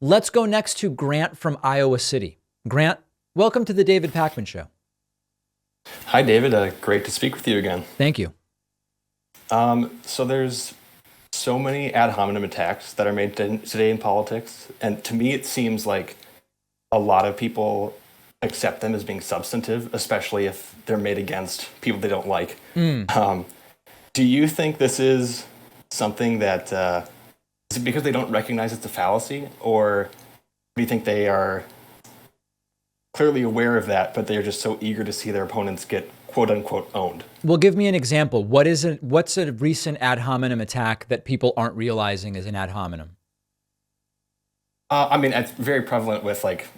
Let's go next to Grant from Iowa City. Grant, welcome to the David Pakman Show. Hi, David. Great to speak with you again. Thank you. So there's so many ad hominem attacks that are made today in politics, and to me, it seems like a lot of people accept them as being substantive, especially if they're made against people they don't like. Do you think this is something that is it because they don't recognize it's a fallacy, or do you think they are clearly aware of that, but they're just so eager to see their opponents get quote unquote owned? Well, give me an example. What's a recent ad hominem attack that people aren't realizing is an ad hominem? I mean, it's very prevalent with like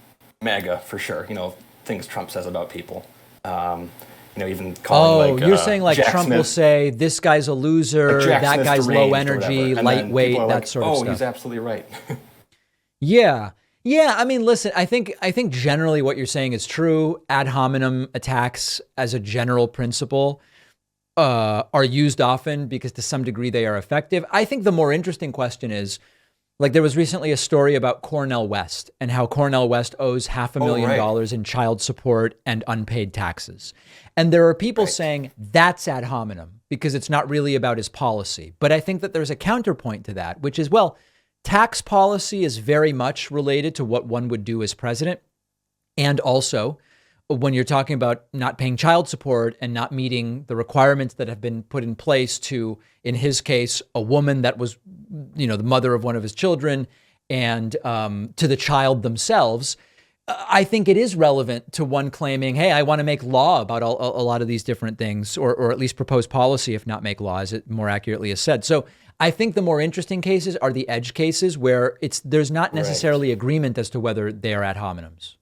MAGA for sure. Things Trump says about people. Even calling like. You're saying like Jack Trump Smith, will say this guy's a loser, Jack that Smith's guy's low deranged or energy, whatever. And then lightweight, people are that like, sort of stuff. he's absolutely right. Yeah. Yeah. I mean, listen, I think generally what you're saying is true. Ad hominem attacks as a general principle are used often because to some degree they are effective. I think the more interesting question is, like, there was recently a story about Cornell West and how Cornell West owes $500,000 in child support and unpaid taxes. And there are people saying that's ad hominem because it's not really about his policy. But I think that there's a counterpoint to that, which is, well, tax policy is very much related to what one would do as president. And also, when you're talking about not paying child support and not meeting the requirements that have been put in place to, in his case, a woman that was, the mother of one of his children, and to the child themselves, I think it is relevant to one claiming, hey, I want to make law about a lot of these different things, or at least propose policy, if not make law, as it more accurately is said. So I think the more interesting cases are the edge cases where there's not necessarily agreement as to whether they are ad hominems.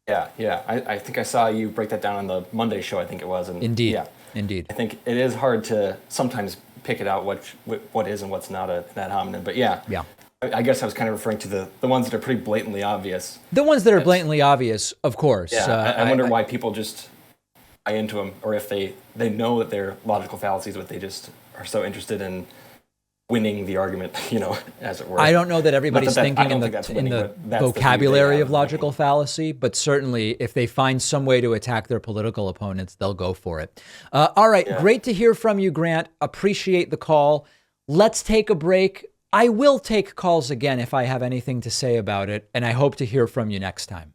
Yeah. I think I saw you break that down on the Monday show, I think it was. And Indeed. Yeah, Indeed. I think it is hard to sometimes pick it out what is and what's not an ad hominem. But yeah. I guess I was kind of referring to the ones that are pretty blatantly obvious. The ones that are blatantly obvious, of course. Yeah, I wonder why people just buy into them, or if they know that they're logical fallacies, but they just are so interested in winning the argument, as it were. I don't know that everybody's thinking in winning, the that's vocabulary of logical fallacy, but certainly if they find some way to attack their political opponents, they'll go for it. All right. Yeah. Great to hear from you, Grant. Appreciate the call. Let's take a break. I will take calls again if I have anything to say about it, and I hope to hear from you next time.